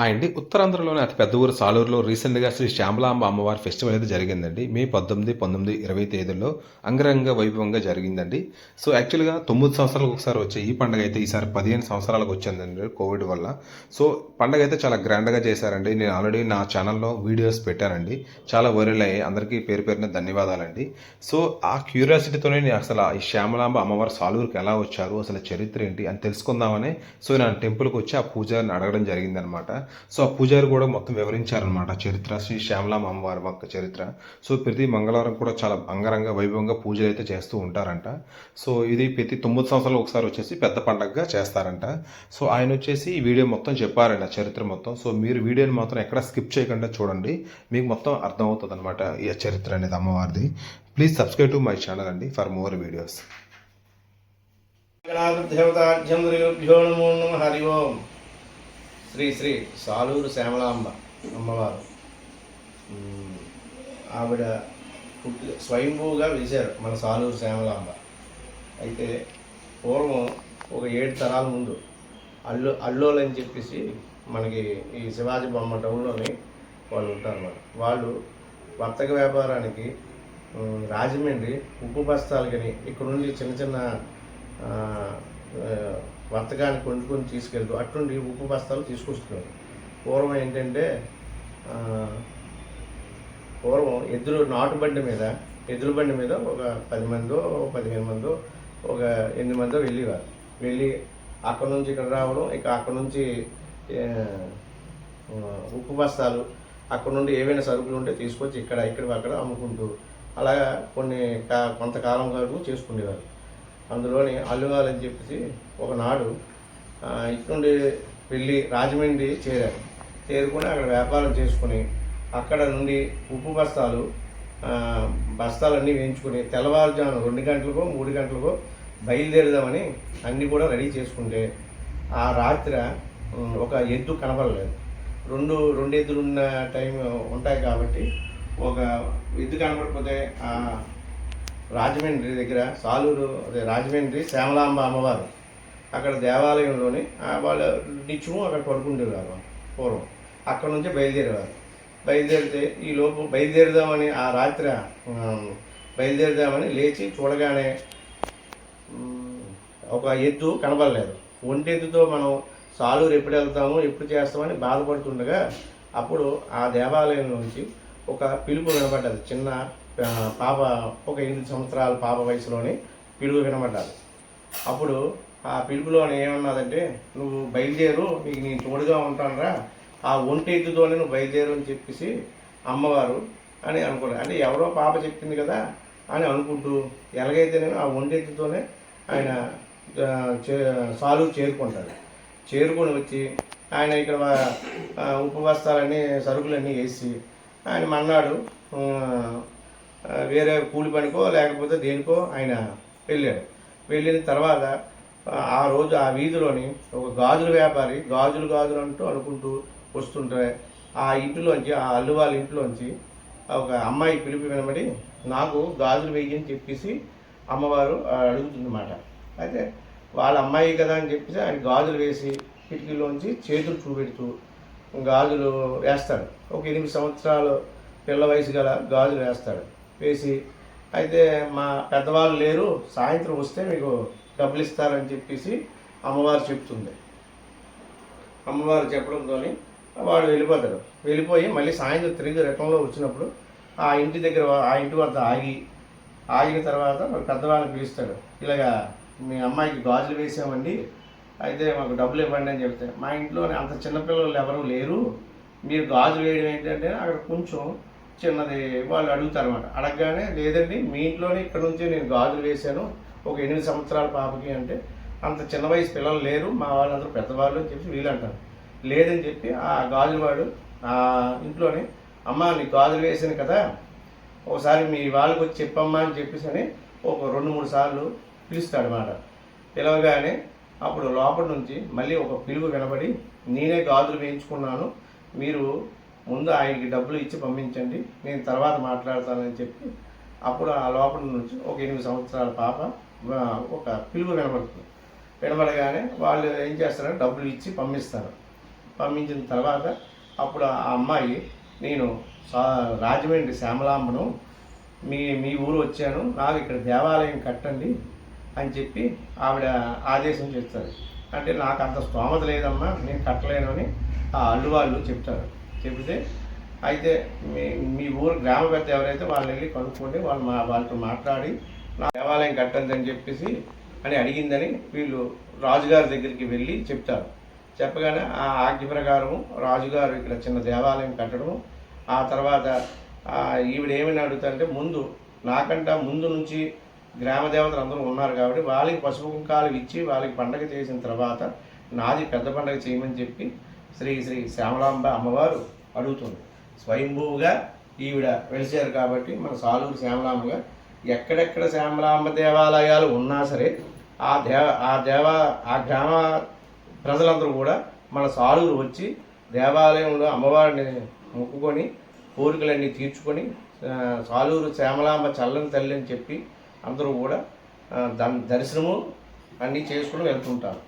అండి ఉత్తరాంధ్రలోని అతి పెద్ద ఊరు సాలూరులో రీసెంట్‌గా శ్రీ శ్యామలాంబ అమ్మవారి ఫెస్టివల్ అయితే జరిగిందండి. మే 18, 19, 20 తేదీల్లో అంగరంగ వైభవంగా జరిగిందండి. సో, యాక్చువల్‌గా 9 సంవత్సరాలకు ఒకసారి వచ్చే ఈ పండుగ అయితే ఈసారి 15 సంవత్సరాలకు వచ్చిందండి కోవిడ్ వల్ల. సో, పండగ అయితే చాలా గ్రాండ్‌గా చేశారండి. నేను ఆల్రెడీ నా ఛానల్‌లో వీడియోస్ పెట్టానండి. చాలా వైరల్ అయ్యాయి. అందరికీ పేరు పేరున ధన్యవాదాలండి. సో, ఆ క్యూరియాసిటీతోనే నేను అసల ఈ శ్యామలాంబ అమ్మవారు సాలూరుకి ఎలా వచ్చారు? అసలు చరిత్ర ఏంటి? అని తెలుసుకుందామని నేను టెంపుల్‌కి వచ్చి ఆ పూజారిని అడగడం జరిగిందనమాట. సో, ఆ పూజారి కూడా మొత్తం వివరించారనమాట చరిత్ర. శ్రీ శ్యామలాంబ అమ్మవారి యొక్క చరిత్ర. సో, ప్రతి మంగళవారం కూడా చాలా అంగరంగ వైభవంగా పూజలైతే చేస్తూ ఉంటారంట. సో, ఇది ప్రతి 9 సంవత్సరాలకు ఒకసారి వచ్చేసి పెద్ద పండగగా చేస్తారంట. సో, ఆయనొచ్చేసి ఈ వీడియో మొత్తం చెప్పారండి ఆ చరిత్ర మొత్తం. సో, మీరు వీడియోని మాత్రం ఎక్కడ స్కిప్ చేయకుండా చూడండి. మీకు మొత్తం అర్థమవుతదనమాట ఈ చరిత్ర అనేది అమ్మవారిది. Please subscribe to my channel అండి ఫర్ మోర్ వీడియోస్. దేవతాభ్యం నమో నమః. హరి ఓం. శ్రీ శ్రీ సాలూరు శ్యామలాంబ అమ్మవారు ఆవిడ స్వయంభూగా వెలిశారు మన సాలూరు శ్యామలాంబ. అయితే పూర్వం ఒక 7 తరాల ముందు అల్లోలు అని చెప్పేసి మనకి ఈ శివాజీ బొమ్మ టౌన్లోని వాళ్ళు ఉంటారన్నమాట. వాళ్ళు వర్తక వ్యాపారానికి రాజమండ్రి ఉప్పు బస్తాలు కానీ ఇక్కడ నుండి చిన్న చిన్న వర్తకాన్ని కొనుక్కొని తీసుకెళ్తూ అట్నుండి ఉప్పు బస్తాలు తీసుకొస్తున్నారు. పూర్వం ఏంటంటే ఎద్దుల బండి మీద ఒక 10 మందో 15 మందో ఒక 8 మందో వెళ్ళి అక్కడ నుంచి ఇక్కడ రావడం, ఇక అక్కడ నుంచి ఉప్పు బస్తాలు అక్కడ నుండి ఏవైనా సరుకులు ఉంటే తీసుకొచ్చి ఇక్కడ అక్కడ అమ్ముకుంటూ అలాగా కొంతకాలం వరకు చేసుకునేవారు. అందులోని అల్లువాలని చెప్పేసి ఒకనాడు ఇటు నుండి వెళ్ళి రాజమండ్రి చేరుకొని అక్కడ వ్యాపారం చేసుకుని అక్కడ నుండి ఉప్పు బస్తాలన్నీ వేయించుకుని తెల్లవారుజామున 2 గంటలకో 3 గంటలకో బయలుదేరదామని అన్నీ కూడా రెడీ చేసుకుంటే ఆ రాత్రి ఒక ఎద్దు కనపడలేదు. రెండు ఎద్దులు ఉన్న టైం ఉంటాయి కాబట్టి ఒక ఎద్దు కనపడిపోతే రాజమండ్రి దగ్గర రాజమండ్రి శ్యామలాంబ అమ్మవారు అక్కడ దేవాలయంలోని వాళ్ళ నిత్యము అక్కడ పడుకుండేవారు పూర్వం. అక్కడ నుంచి బయలుదేరితే ఈ లోపు బయలుదేరుదామని ఆ రాత్రి లేచి చూడగానే ఒక ఎద్దు కనబడలేదు. ఒంటెద్దుతో మనం సాలూరు ఎప్పుడు వెళ్తాము ఎప్పుడు చేస్తామని బాధపడుతుండగా అప్పుడు ఆ దేవాలయం నుంచి ఒక పిలుపు వినబడ్డది. చిన్న పాప, ఒక 8 సంవత్సరాల పాప వయసులోని పిలుపు వినబడ్డాది. అప్పుడు ఆ పిలుపులోని ఏమన్నదంటే, నువ్వు బయలుదేరు, నీకు నేను తోడుగా ఉంటానురా, ఆ ఒంటెద్దుతోనే నువ్వు బయలుదేరు అని చెప్పేసి అమ్మవారు అని అనుకున్నాను. అంటే ఎవరో పాప చెప్పింది కదా అని అనుకుంటూ ఎలాగైతే నేను ఆ ఒంటెద్దుతోనే ఆయన సాలూరు చేరుకొని వచ్చి ఆయన ఇక్కడ ఉప్పు బస్తాలన్నీ సరుకులన్నీ వేసి ఆయన మన్నాడు వేరే కూలి పనికో లేకపోతే దేనికో ఆయన వెళ్ళిన తర్వాత ఆ రోజు ఆ వీధిలోని ఒక గాజుల వ్యాపారి గాజులు అంటూ అనుకుంటూ వస్తుంటే ఆ ఇంటిలోంచి, ఆ అల్లు వాళ్ళ ఇంట్లోంచి ఒక అమ్మాయి పిలుపు వినబడి నాకు గాజులు వేయని చెప్పేసి అమ్మవారు అడుగుతుందన్నమాట. అయితే వాళ్ళ అమ్మాయి కదా అని చెప్పేసి ఆయన గాజులు వేసి కిటికీలోంచి చేతులు చూపెడుతూ గాజులు వేస్తాడు. ఒక 8 సంవత్సరాలు పిల్ల వయసు గల గాజులు వేసి అయితే మా పెద్దవాళ్ళు లేరు, సాయంత్రం వస్తే మీకు డబ్బులు ఇస్తారని చెప్పేసి అమ్మవారు చెప్తుంది. అమ్మవారు చెప్పడంతో వాడు వెళ్ళిపోయి మళ్ళీ సాయంత్రం తిరిగి రకంలో వచ్చినప్పుడు ఆ ఇంటి వద్ద ఆగిన తర్వాత పెద్దవాళ్ళని పిలుస్తాడు. ఇలాగా మీ అమ్మాయికి గాజులు వేసామండి, అయితే మాకు డబ్బులు ఇవ్వండి అని చెప్తే, మా ఇంట్లోనే అంత చిన్నపిల్లలు ఎవరు లేరు, మీరు గాజులు వేయడం ఏంటంటే అక్కడ కొంచెం చిన్నది వాళ్ళు అడుగుతారన్నమాట. అడగగానే లేదండి మీ ఇంట్లోనే ఇక్కడ నుంచి నేను గాజులు వేశాను ఒక 8 సంవత్సరాల పాపకి అంటే, అంత చిన్న వయసు పిల్లలు లేరు, మా వాళ్ళందరూ పెద్దవాళ్ళు అని చెప్పి వీళ్ళు అంటారు. లేదని చెప్పి ఆ గాజులు వాడు ఆ ఇంట్లోనే, అమ్మ నీకు గాజులు వేసాను కదా, ఒకసారి మీ వాళ్ళకి వచ్చి చెప్పమ్మా అని చెప్పేసి ఒక 2-3 సార్లు పిలుస్తాడనమాట. పిలవగానే అప్పుడు లోపల నుంచి మళ్ళీ ఒక పిలుపు వినబడి, నేనే గాజులు వేయించుకున్నాను, మీరు ముందు ఆయనకి డబ్బులు ఇచ్చి పంపించండి, నేను తర్వాత మాట్లాడతానని చెప్పి అప్పుడు ఆ లోపల నుంచి ఒక 8 సంవత్సరాల పాప ఒక పిలుపు వినబడుతుంది. వినబడగానే వాళ్ళు ఏం చేస్తారంటే డబ్బులు ఇచ్చి పంపిస్తారు. పంపించిన తర్వాత అప్పుడు ఆ అమ్మాయి నేను రాజమండ్రి శ్యామలాంబను మీ ఊరు వచ్చాను, నాకు ఇక్కడ దేవాలయం కట్టండి అని చెప్పి ఆవిడ ఆదేశం చేస్తారు. అంటే నాకు అంత స్తోమత లేదమ్మా, నేను కట్టలేను అని ఆ అల్లు వాళ్ళు చెప్తారు. చెబితే అయితే మీ ఊరు గ్రామ పెద్ద ఎవరైతే వాళ్ళని వెళ్ళి కనుక్కోండి, వాళ్ళతో మాట్లాడి నా దేవాలయం కట్టండి అని చెప్పేసి అని అడిగిందని వీళ్ళు రాజుగారి దగ్గరికి వెళ్ళి చెప్తారు. చెప్పగానే ఆ ఆజ్ఞ ప్రకారం రాజుగారు ఇక్కడ చిన్న దేవాలయం కట్టడం, ఆ తర్వాత ఈవిడ ఏమని అడుగుతారంటే నాకంట ముందు నుంచి గ్రామ దేవతలు అందరూ ఉన్నారు కాబట్టి వాళ్ళకి పసుపు కుంకాలు ఇచ్చి వాళ్ళకి పండగ చేసిన తర్వాత నాది పెద్ద పండగ చేయమని చెప్పి శ్రీ శ్రీ శ్యామలాంబ అమ్మవారు అడుగుతుంది. స్వయంభూగా ఈవిడ వెలిసారు కాబట్టి మన సాలూరు శ్యామలాంబగా ఎక్కడెక్కడ శ్యామలాంబ దేవాలయాలు ఉన్నా సరే ఆ గ్రామ ప్రజలందరూ కూడా మన సాలూరు వచ్చి దేవాలయంలో అమ్మవారిని మొక్కుకొని కోరికలన్నీ తీర్చుకొని సాలూరు శ్యామలాంబ చల్లని తల్లి అని చెప్పి అందరూ కూడా దర్శనము అన్నీ చేసుకుని వెళ్తుంటారు.